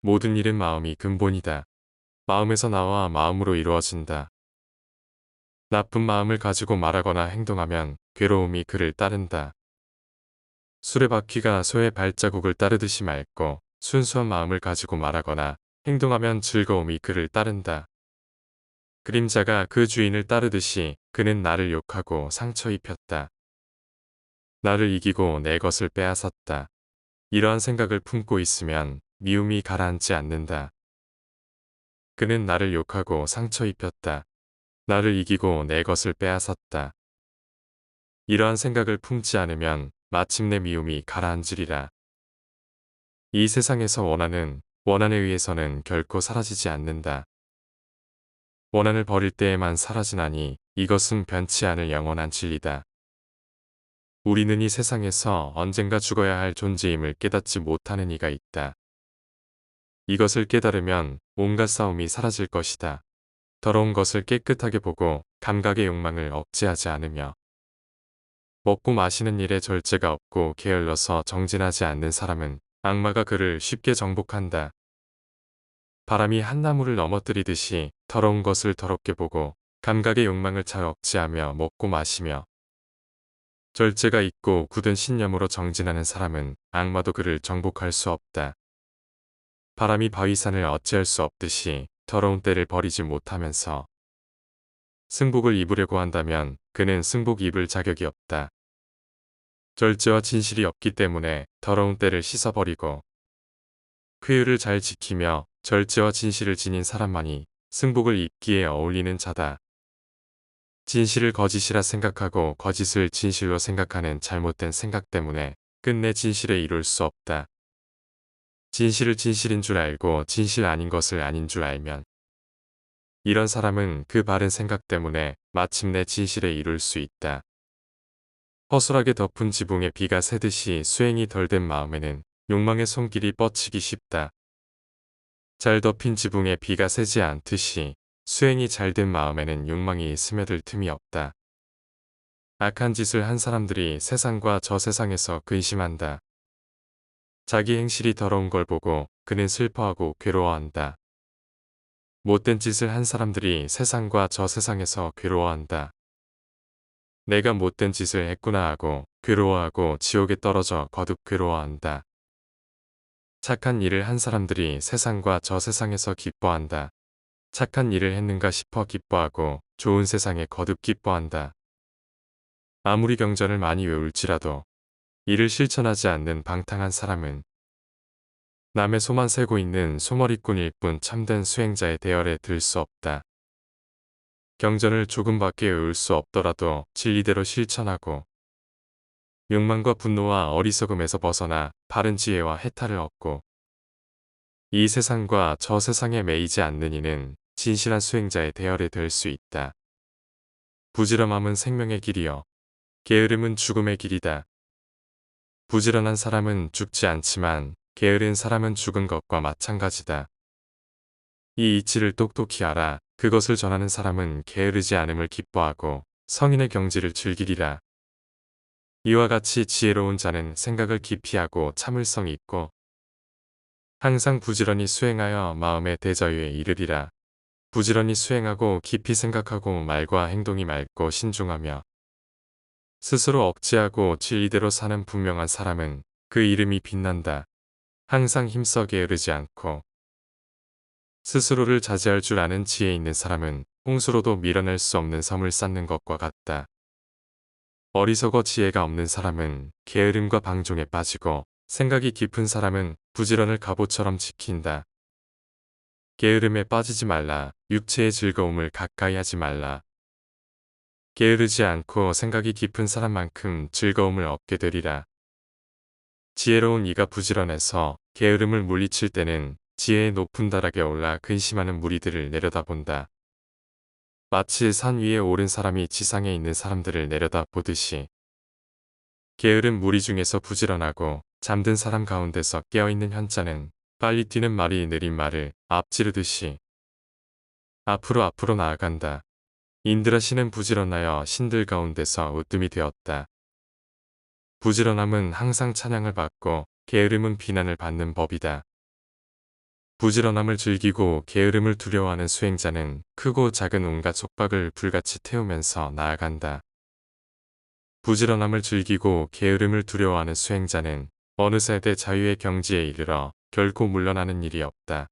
모든 일은 마음이 근본이다. 마음에서 나와 마음으로 이루어진다. 나쁜 마음을 가지고 말하거나 행동하면 괴로움이 그를 따른다. 수레바퀴가 소의 발자국을 따르듯이 맑고 순수한 마음을 가지고 말하거나 행동하면 즐거움이 그를 따른다. 그림자가 그 주인을 따르듯이 그는 나를 욕하고 상처 입혔다. 나를 이기고 내 것을 빼앗았다. 이러한 생각을 품고 있으면 미움이 가라앉지 않는다. 그는 나를 욕하고 상처 입혔다. 나를 이기고 내 것을 빼앗았다. 이러한 생각을 품지 않으면 마침내 미움이 가라앉으리라. 이 세상에서 원한에 의해서는 결코 사라지지 않는다. 원한을 버릴 때에만 사라지나니 이것은 변치 않을 영원한 진리다. 우리는 이 세상에서 언젠가 죽어야 할 존재임을 깨닫지 못하는 이가 있다. 이것을 깨달으면 온갖 싸움이 사라질 것이다. 더러운 것을 깨끗하게 보고 감각의 욕망을 억제하지 않으며 먹고 마시는 일에 절제가 없고 게을러서 정진하지 않는 사람은 악마가 그를 쉽게 정복한다. 바람이 한 나무를 넘어뜨리듯이 더러운 것을 더럽게 보고 감각의 욕망을 잘 억제하며 먹고 마시며 절제가 있고 굳은 신념으로 정진하는 사람은 악마도 그를 정복할 수 없다. 바람이 바위산을 어찌할 수 없듯이 더러운 때를 버리지 못하면서 승복을 입으려고 한다면 그는 승복 입을 자격이 없다. 절제와 진실이 없기 때문에 더러운 때를 씻어버리고 쾌유를 잘 지키며 절제와 진실을 지닌 사람만이 승복을 입기에 어울리는 자다. 진실을 거짓이라 생각하고 거짓을 진실로 생각하는 잘못된 생각 때문에 끝내 진실에 이룰 수 없다. 진실을 진실인 줄 알고 진실 아닌 것을 아닌 줄 알면 이런 사람은 그 바른 생각 때문에 마침내 진실에 이룰 수 있다. 허술하게 덮은 지붕에 비가 새듯이 수행이 덜 된 마음에는 욕망의 손길이 뻗치기 쉽다. 잘 덮인 지붕에 비가 새지 않듯이 수행이 잘 된 마음에는 욕망이 스며들 틈이 없다. 악한 짓을 한 사람들이 세상과 저 세상에서 근심한다. 자기 행실이 더러운 걸 보고 그는 슬퍼하고 괴로워한다. 못된 짓을 한 사람들이 세상과 저 세상에서 괴로워한다. 내가 못된 짓을 했구나 하고 괴로워하고 지옥에 떨어져 거듭 괴로워한다. 착한 일을 한 사람들이 세상과 저 세상에서 기뻐한다. 착한 일을 했는가 싶어 기뻐하고 좋은 세상에 거듭 기뻐한다. 아무리 경전을 많이 외울지라도 이를 실천하지 않는 방탕한 사람은 남의 소만 세고 있는 소머리꾼일 뿐 참된 수행자의 대열에 들 수 없다. 경전을 조금밖에 외울 수 없더라도 진리대로 실천하고 욕망과 분노와 어리석음에서 벗어나 바른 지혜와 해탈을 얻고 이 세상과 저 세상에 매이지 않는 이는 진실한 수행자의 대열에 들 수 있다. 부지런함은 생명의 길이요 게으름은 죽음의 길이다. 부지런한 사람은 죽지 않지만 게으른 사람은 죽은 것과 마찬가지다. 이 이치를 똑똑히 알아 그것을 전하는 사람은 게으르지 않음을 기뻐하고 성인의 경지를 즐기리라. 이와 같이 지혜로운 자는 생각을 깊이 하고 참을성이 있고 항상 부지런히 수행하여 마음의 대저유에 이르리라. 부지런히 수행하고 깊이 생각하고 말과 행동이 맑고 신중하며 스스로 억제하고 진리대로 사는 분명한 사람은 그 이름이 빛난다. 항상 힘써 게으르지 않고 스스로를 자제할 줄 아는 지혜 있는 사람은 홍수로도 밀어낼 수 없는 섬을 쌓는 것과 같다. 어리석어 지혜가 없는 사람은 게으름과 방종에 빠지고 생각이 깊은 사람은 부지런을 갑옷처럼 지킨다. 게으름에 빠지지 말라. 육체의 즐거움을 가까이 하지 말라. 게으르지 않고 생각이 깊은 사람만큼 즐거움을 얻게 되리라. 지혜로운 이가 부지런해서 게으름을 물리칠 때는 지혜의 높은 다락에 올라 근심하는 무리들을 내려다본다. 마치 산 위에 오른 사람이 지상에 있는 사람들을 내려다보듯이 게으른 무리 중에서 부지런하고 잠든 사람 가운데서 깨어있는 현자는 빨리 뛰는 말이 느린 말을 앞지르듯이 앞으로 나아간다. 인드라 신은 부지런하여 신들 가운데서 으뜸이 되었다. 부지런함은 항상 찬양을 받고 게으름은 비난을 받는 법이다. 부지런함을 즐기고 게으름을 두려워하는 수행자는 크고 작은 온갖 속박을 불같이 태우면서 나아간다. 부지런함을 즐기고 게으름을 두려워하는 수행자는 어느 세대 자유의 경지에 이르러 결코 물러나는 일이 없다.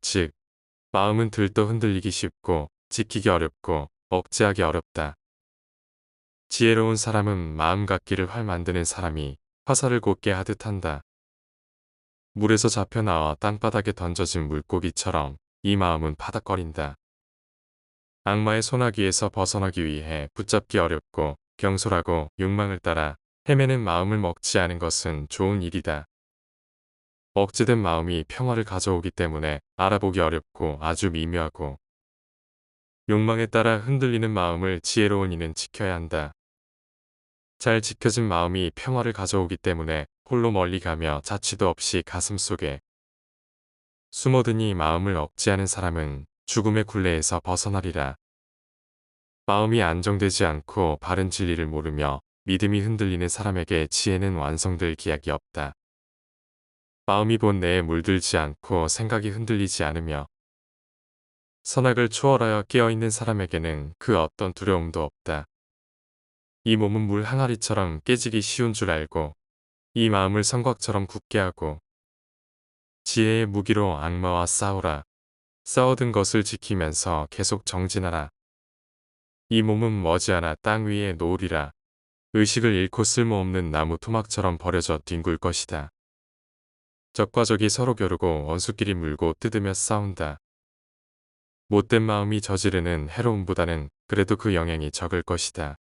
즉, 마음은 들떠 흔들리기 쉽고 지키기 어렵고 억제하기 어렵다. 지혜로운 사람은 마음 갖기를 활 만드는 사람이 화살을 곧게 하듯 한다. 물에서 잡혀 나와 땅바닥에 던져진 물고기처럼 이 마음은 파닥거린다. 악마의 소나기에서 벗어나기 위해 붙잡기 어렵고 경솔하고 욕망을 따라 헤매는 마음을 먹지 않은 것은 좋은 일이다. 억제된 마음이 평화를 가져오기 때문에 알아보기 어렵고 아주 미묘하고, 욕망에 따라 흔들리는 마음을 지혜로운 이는 지켜야 한다. 잘 지켜진 마음이 평화를 가져오기 때문에 홀로 멀리 가며 자취도 없이 가슴속에 숨어드니 마음을 억제하는 사람은 죽음의 굴레에서 벗어나리라. 마음이 안정되지 않고 바른 진리를 모르며 믿음이 흔들리는 사람에게 지혜는 완성될 기약이 없다. 마음이 본내에 물들지 않고 생각이 흔들리지 않으며 선악을 초월하여 깨어있는 사람에게는 그 어떤 두려움도 없다. 이 몸은 물 항아리처럼 깨지기 쉬운 줄 알고 이 마음을 성곽처럼 굳게 하고 지혜의 무기로 악마와 싸우라. 싸워든 것을 지키면서 계속 정진하라. 이 몸은 머지않아 땅 위에 놓으리라. 의식을 잃고 쓸모없는 나무 토막처럼 버려져 뒹굴 것이다. 적과 적이 서로 겨루고 원수끼리 물고 뜯으며 싸운다. 못된 마음이 저지르는 해로움보다는 그래도 그 영향이 적을 것이다.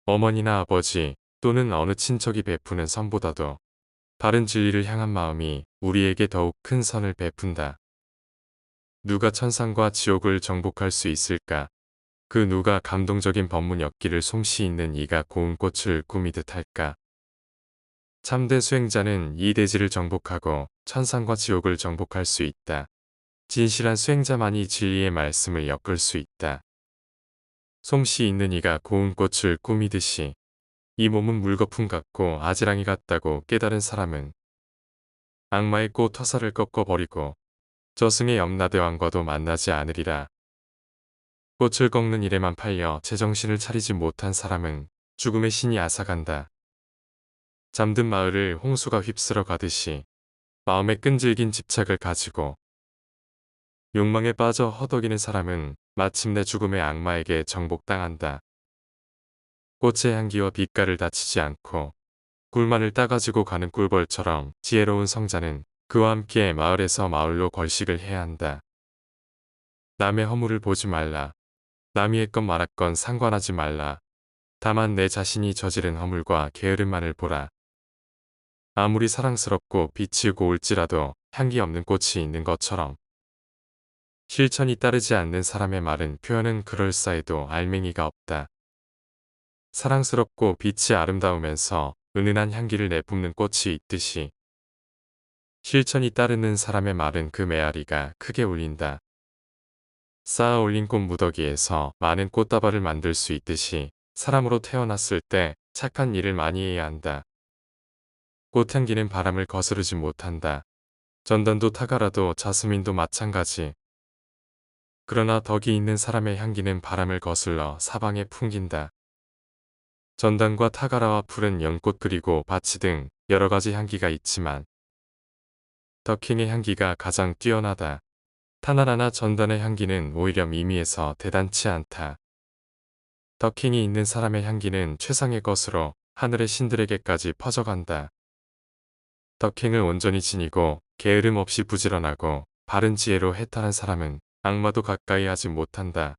어머니나 아버지 또는 어느 친척이 베푸는 선보다도 바른 진리를 향한 마음이 우리에게 더욱 큰 선을 베푼다. 누가 천상과 지옥을 정복할 수 있을까? 그 누가 감동적인 법문 엮기를 솜씨 있는 이가 고운 꽃을 꾸미듯 할까? 참된 수행자는 이 대지를 정복하고 천상과 지옥을 정복할 수 있다. 진실한 수행자만이 진리의 말씀을 엮을 수 있다. 솜씨 있는 이가 고운 꽃을 꾸미듯이 이 몸은 물거품 같고 아지랑이 같다고 깨달은 사람은 악마의 꽃 화살을 꺾어버리고 저승의 염라대왕과도 만나지 않으리라. 꽃을 꺾는 일에만 팔려 제정신을 차리지 못한 사람은 죽음의 신이 앗아간다. 잠든 마을을 홍수가 휩쓸어 가듯이 마음에 끈질긴 집착을 가지고 욕망에 빠져 허덕이는 사람은 마침내 죽음의 악마에게 정복당한다. 꽃의 향기와 빛깔을 다치지 않고 꿀만을 따가지고 가는 꿀벌처럼 지혜로운 성자는 그와 함께 마을에서 마을로 걸식을 해야 한다. 남의 허물을 보지 말라. 남이 했건 말았건 상관하지 말라. 다만 내 자신이 저지른 허물과 게으름만을 보라. 아무리 사랑스럽고 빛이 고울지라도 향기 없는 꽃이 있는 것처럼 실천이 따르지 않는 사람의 말은 표현은 그럴싸해도 알맹이가 없다. 사랑스럽고 빛이 아름다우면서 은은한 향기를 내뿜는 꽃이 있듯이 실천이 따르는 사람의 말은 그 메아리가 크게 울린다. 쌓아 올린 꽃 무더기에서 많은 꽃다발을 만들 수 있듯이 사람으로 태어났을 때 착한 일을 많이 해야 한다. 꽃향기는 바람을 거스르지 못한다. 전단도 타가라도 자스민도 마찬가지. 그러나 덕이 있는 사람의 향기는 바람을 거슬러 사방에 풍긴다. 전단과 타가라와 풀은 연꽃 그리고 바치 등 여러 가지 향기가 있지만 덕행의 향기가 가장 뛰어나다. 타나라나 전단의 향기는 오히려 미미해서 대단치 않다. 덕행이 있는 사람의 향기는 최상의 것으로 하늘의 신들에게까지 퍼져간다. 덕행을 온전히 지니고 게으름 없이 부지런하고 바른 지혜로 해탈한 사람은 악마도 가까이 하지 못한다.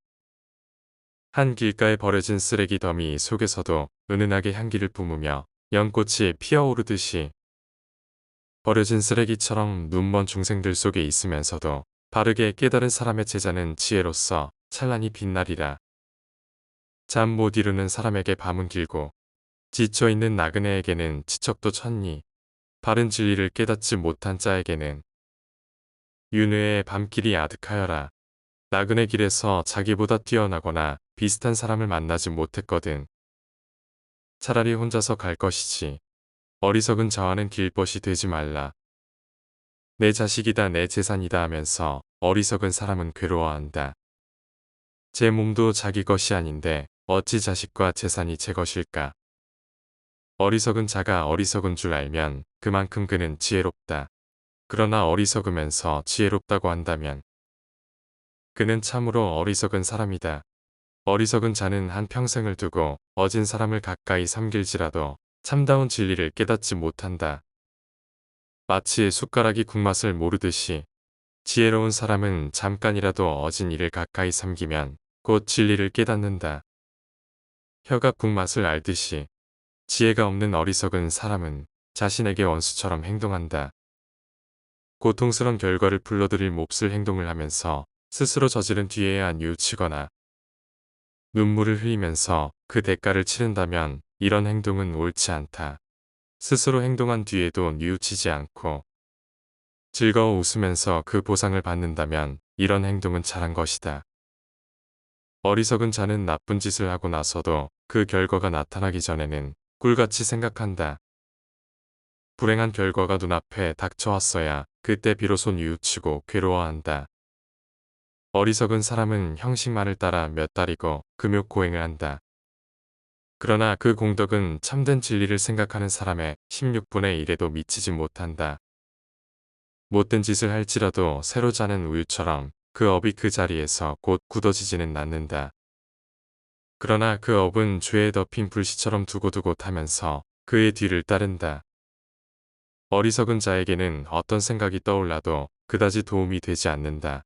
한 길가에 버려진 쓰레기 더미 속에서도 은은하게 향기를 뿜으며 연꽃이 피어오르듯이 버려진 쓰레기처럼 눈먼 중생들 속에 있으면서도 바르게 깨달은 사람의 제자는 지혜로서 찬란히 빛나리라. 잠 못 이루는 사람에게 밤은 길고 지쳐있는 나그네에게는 지척도 쳤니. 바른 진리를 깨닫지 못한 자에게는 윤회의 밤길이 아득하여라. 나그네 길에서 자기보다 뛰어나거나 비슷한 사람을 만나지 못했거든. 차라리 혼자서 갈 것이지. 어리석은 자와는 길벗이 되지 말라. 내 자식이다 내 재산이다 하면서 어리석은 사람은 괴로워한다. 제 몸도 자기 것이 아닌데 어찌 자식과 재산이 제 것일까? 어리석은 자가 어리석은 줄 알면 그만큼 그는 지혜롭다. 그러나 어리석으면서 지혜롭다고 한다면 그는 참으로 어리석은 사람이다. 어리석은 자는 한 평생을 두고 어진 사람을 가까이 삼길지라도 참다운 진리를 깨닫지 못한다. 마치 숟가락이 국맛을 모르듯이 지혜로운 사람은 잠깐이라도 어진 이를 가까이 삼기면 곧 진리를 깨닫는다. 혀가 국맛을 알듯이 지혜가 없는 어리석은 사람은 자신에게 원수처럼 행동한다. 고통스런 결과를 불러들일 몹쓸 행동을 하면서 스스로 저지른 뒤에야 뉘우치거나 눈물을 흘리면서 그 대가를 치른다면 이런 행동은 옳지 않다. 스스로 행동한 뒤에도 뉘우치지 않고 즐거워 웃으면서 그 보상을 받는다면 이런 행동은 잘한 것이다. 어리석은 자는 나쁜 짓을 하고 나서도 그 결과가 나타나기 전에는 꿀같이 생각한다. 불행한 결과가 눈앞에 닥쳐왔어야 그때 비로소 뉘우치고 괴로워한다. 어리석은 사람은 형식만을 따라 몇 달이고 금욕고행을 한다. 그러나 그 공덕은 참된 진리를 생각하는 사람의 16분의 1에도 미치지 못한다. 못된 짓을 할지라도 새로 자는 우유처럼 그 업이 그 자리에서 곧 굳어지지는 않는다. 그러나 그 업은 죄에 덮인 불씨처럼 두고두고 타면서 그의 뒤를 따른다. 어리석은 자에게는 어떤 생각이 떠올라도 그다지 도움이 되지 않는다.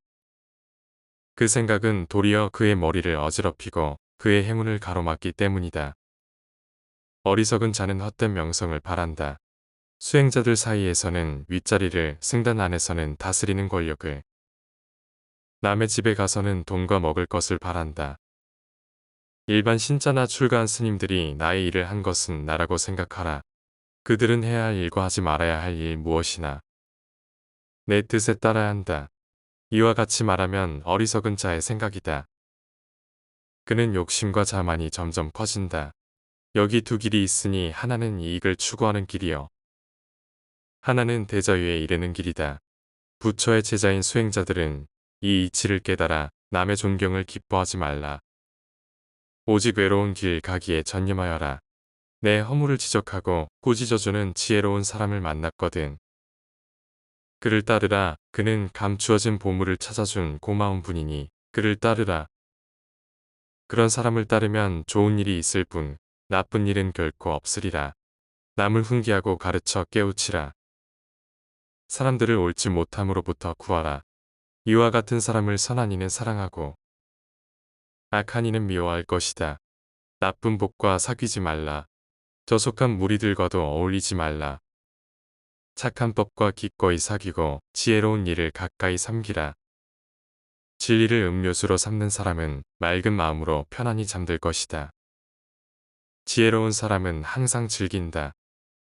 그 생각은 도리어 그의 머리를 어지럽히고 그의 행운을 가로막기 때문이다. 어리석은 자는 헛된 명성을 바란다. 수행자들 사이에서는 윗자리를, 승단 안에서는 다스리는 권력을, 남의 집에 가서는 돈과 먹을 것을 바란다. 일반 신자나 출가한 스님들이 나의 일을 한 것은 나라고 생각하라. 그들은 해야 할 일과 하지 말아야 할 일 무엇이나 내 뜻에 따라야 한다. 이와 같이 말하면 어리석은 자의 생각이다. 그는 욕심과 자만이 점점 커진다. 여기 두 길이 있으니 하나는 이익을 추구하는 길이요. 하나는 대자유에 이르는 길이다. 부처의 제자인 수행자들은 이 이치를 깨달아 남의 존경을 기뻐하지 말라. 오직 외로운 길 가기에 전념하여라. 내 허물을 지적하고 꾸짖어주는 지혜로운 사람을 만났거든. 그를 따르라. 그는 감추어진 보물을 찾아준 고마운 분이니 그를 따르라. 그런 사람을 따르면 좋은 일이 있을 뿐 나쁜 일은 결코 없으리라. 남을 훈계하고 가르쳐 깨우치라. 사람들을 옳지 못함으로부터 구하라. 이와 같은 사람을 선한 이는 사랑하고 악한 이는 미워할 것이다. 나쁜 복과 사귀지 말라. 저속한 무리들과도 어울리지 말라. 착한 법과 기꺼이 사귀고 지혜로운 일을 가까이 삼기라. 진리를 음료수로 삼는 사람은 맑은 마음으로 편안히 잠들 것이다. 지혜로운 사람은 항상 즐긴다.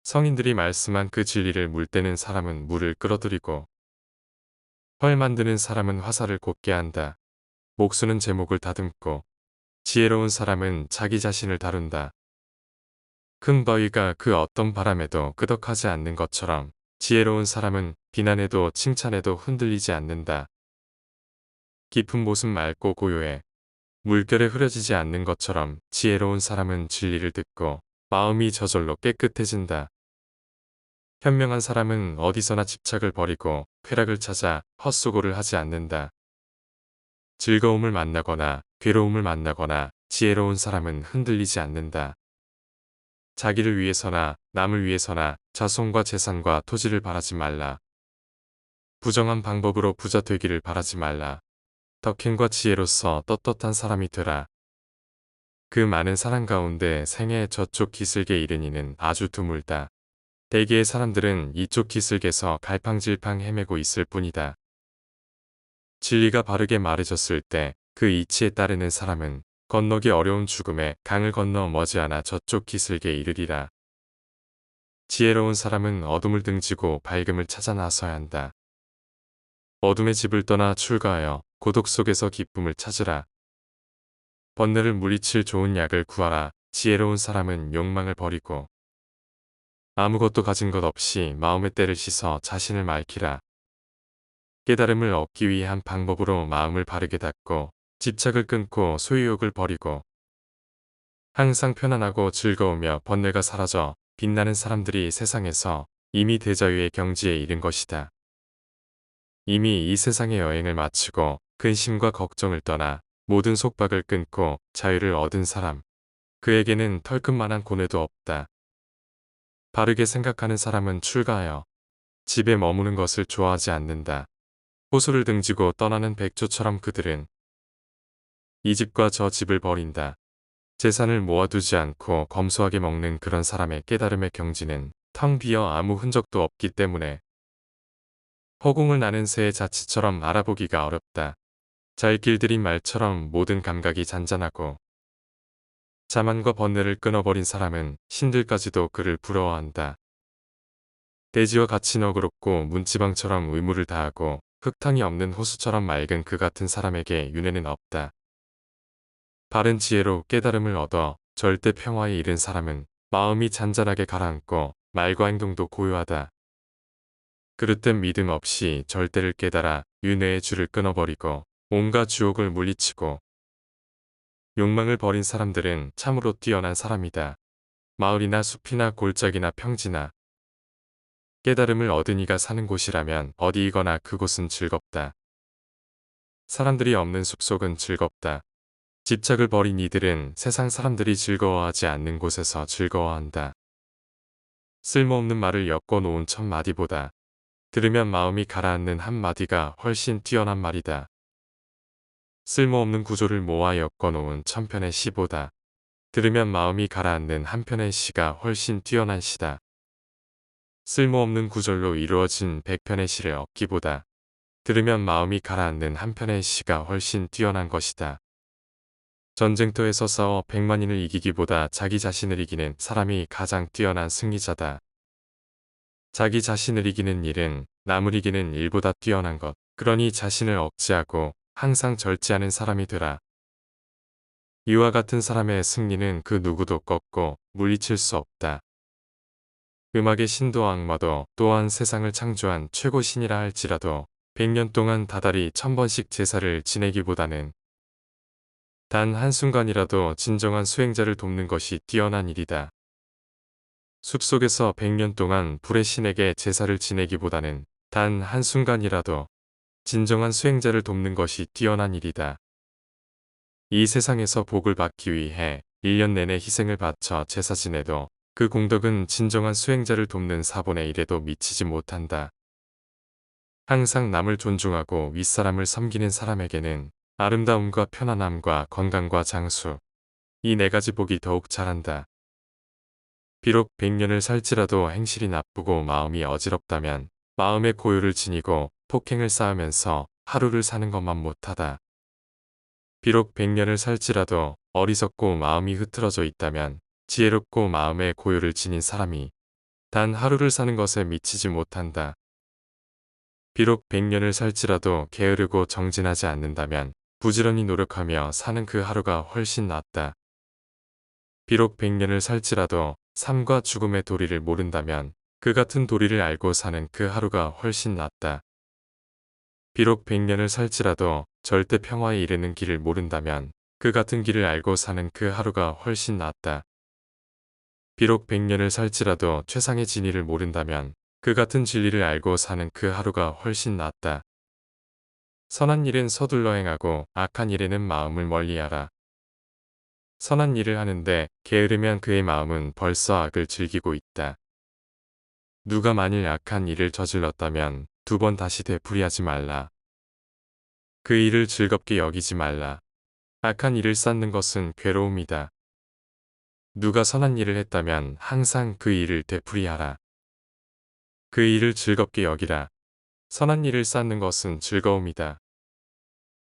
성인들이 말씀한 그 진리를 물때는 사람은 물을 끌어들이고 활 만드는 사람은 화살을 곧게 한다. 목수는 제목을 다듬고 지혜로운 사람은 자기 자신을 다룬다. 큰 바위가 그 어떤 바람에도 끄덕하지 않는 것처럼 지혜로운 사람은 비난에도 칭찬에도 흔들리지 않는다. 깊은 못은 맑고 고요해 물결에 흐려지지 않는 것처럼 지혜로운 사람은 진리를 듣고 마음이 저절로 깨끗해진다. 현명한 사람은 어디서나 집착을 버리고 쾌락을 찾아 헛수고를 하지 않는다. 즐거움을 만나거나 괴로움을 만나거나 지혜로운 사람은 흔들리지 않는다. 자기를 위해서나 남을 위해서나 자손과 재산과 토지를 바라지 말라. 부정한 방법으로 부자 되기를 바라지 말라. 덕행과 지혜로서 떳떳한 사람이 되라. 그 많은 사람 가운데 생애 저쪽 기슭에 이른 이는 아주 드물다. 대개의 사람들은 이쪽 기슭에서 갈팡질팡 헤매고 있을 뿐이다. 진리가 바르게 말해졌을 때 그 이치에 따르는 사람은 건너기 어려운 죽음에 강을 건너 머지않아 저쪽 기슭에 이르리라. 지혜로운 사람은 어둠을 등지고 밝음을 찾아 나서야 한다. 어둠의 집을 떠나 출가하여 고독 속에서 기쁨을 찾으라. 번뇌를 물리칠 좋은 약을 구하라. 지혜로운 사람은 욕망을 버리고 아무것도 가진 것 없이 마음의 때를 씻어 자신을 맑히라. 깨달음을 얻기 위한 방법으로 마음을 바르게 닫고 집착을 끊고 소유욕을 버리고 항상 편안하고 즐거우며 번뇌가 사라져 빛나는 사람들이 세상에서 이미 대자유의 경지에 이른 것이다. 이미 이 세상의 여행을 마치고 근심과 걱정을 떠나 모든 속박을 끊고 자유를 얻은 사람. 그에게는 털끝만한 고뇌도 없다. 바르게 생각하는 사람은 출가하여 집에 머무는 것을 좋아하지 않는다. 호수를 등지고 떠나는 백조처럼 그들은 이 집과 저 집을 버린다. 재산을 모아두지 않고 검소하게 먹는 그런 사람의 깨달음의 경지는 텅 비어 아무 흔적도 없기 때문에 허공을 나는 새의 자치처럼 알아보기가 어렵다. 잘 길들인 말처럼 모든 감각이 잔잔하고 자만과 번뇌를 끊어버린 사람은 신들까지도 그를 부러워한다. 돼지와 같이 너그럽고 문지방처럼 의무를 다하고 흙탕이 없는 호수처럼 맑은 그 같은 사람에게 윤회는 없다. 바른 지혜로 깨달음을 얻어 절대 평화에 이른 사람은 마음이 잔잔하게 가라앉고 말과 행동도 고요하다. 그릇된 믿음 없이 절대를 깨달아 윤회의 줄을 끊어버리고 온갖 주옥을 물리치고 욕망을 버린 사람들은 참으로 뛰어난 사람이다. 마을이나 숲이나 골짜기나 평지나 깨달음을 얻은 이가 사는 곳이라면 어디이거나 그곳은 즐겁다. 사람들이 없는 숲속은 즐겁다. 집착을 버린 이들은 세상 사람들이 즐거워하지 않는 곳에서 즐거워한다. 쓸모없는 말을 엮어 놓은 천 마디보다 들으면 마음이 가라앉는 한 마디가 훨씬 뛰어난 말이다. 쓸모없는 구조를 모아 엮어 놓은 천편의 시보다 들으면 마음이 가라앉는 한 편의 시가 훨씬 뛰어난 시다. 쓸모없는 구절로 이루어진 100편의 시를 얻기보다 들으면 마음이 가라앉는 한 편의 시가 훨씬 뛰어난 것이다. 전쟁터에서 싸워 100만인을 이기기보다 자기 자신을 이기는 사람이 가장 뛰어난 승리자다. 자기 자신을 이기는 일은 남을 이기는 일보다 뛰어난 것. 그러니 자신을 억제하고 항상 절제하는 사람이 되라. 이와 같은 사람의 승리는 그 누구도 꺾고 물리칠 수 없다. 음악의 신도 악마도 또한 세상을 창조한 최고 신이라 할지라도 100년 동안 다달이 1000번씩 제사를 지내기보다는 단 한순간이라도 진정한 수행자를 돕는 것이 뛰어난 일이다. 숲속에서 100년 동안 불의 신에게 제사를 지내기보다는 단 한순간이라도 진정한 수행자를 돕는 것이 뛰어난 일이다. 이 세상에서 복을 받기 위해 1년 내내 희생을 바쳐 제사 지내도 그 공덕은 진정한 수행자를 돕는 4분의 1에도 미치지 못한다. 항상 남을 존중하고 윗사람을 섬기는 사람에게는 아름다움과 편안함과 건강과 장수, 이 4가지 복이 더욱 자란다. 비록 100년을 살지라도 행실이 나쁘고 마음이 어지럽다면 마음의 고요를 지니고 폭행을 쌓으면서 하루를 사는 것만 못하다. 비록 100년을 살지라도 어리석고 마음이 흐트러져 있다면 지혜롭고 마음의 고요를 지닌 사람이 단 하루를 사는 것에 미치지 못한다. 비록 100년을 살지라도 게으르고 정진하지 않는다면 부지런히 노력하며 사는 그 하루가 훨씬 낫다. 비록 100년을 살지라도 삶과 죽음의 도리를 모른다면 그 같은 도리를 알고 사는 그 하루가 훨씬 낫다. 비록 100년을 살지라도 절대 평화에 이르는 길을 모른다면 그 같은 길을 알고 사는 그 하루가 훨씬 낫다. 비록 100년을 살지라도 최상의 진리를 모른다면 그 같은 진리를 알고 사는 그 하루가 훨씬 낫다. 선한 일은 서둘러 행하고 악한 일에는 마음을 멀리하라. 선한 일을 하는데 게으르면 그의 마음은 벌써 악을 즐기고 있다. 누가 만일 악한 일을 저질렀다면 2번 다시 되풀이하지 말라. 그 일을 즐겁게 여기지 말라. 악한 일을 쌓는 것은 괴로움이다. 누가 선한 일을 했다면 항상 그 일을 되풀이하라. 그 일을 즐겁게 여기라. 선한 일을 쌓는 것은 즐거움이다.